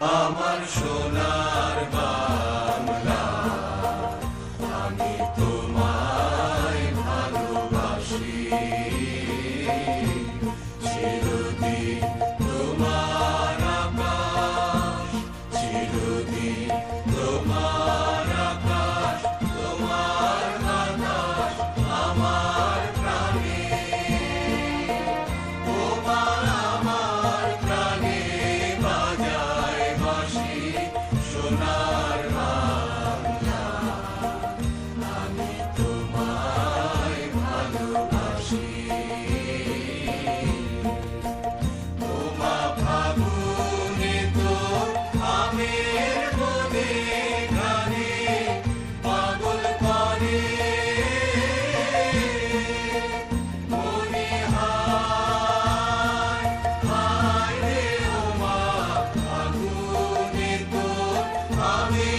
আমার সোনার বাংলা, আমি তোমায় ভালোবাসি। চিরদিন তোমার আকাশ, চিরদিন তোমার আকাশ, তোমার বাতাস আমার প্রাণে। তোমার আমার প্রাণে বাজায় বাঁশি, সোনার বাংলা, আমি তোমায় ভালোবাসি। ওমা ফাগুনে তোর আমের বনে গানে পাগল করে মনে। হায় হায় রে ওমা ফাগুনে তোর আমের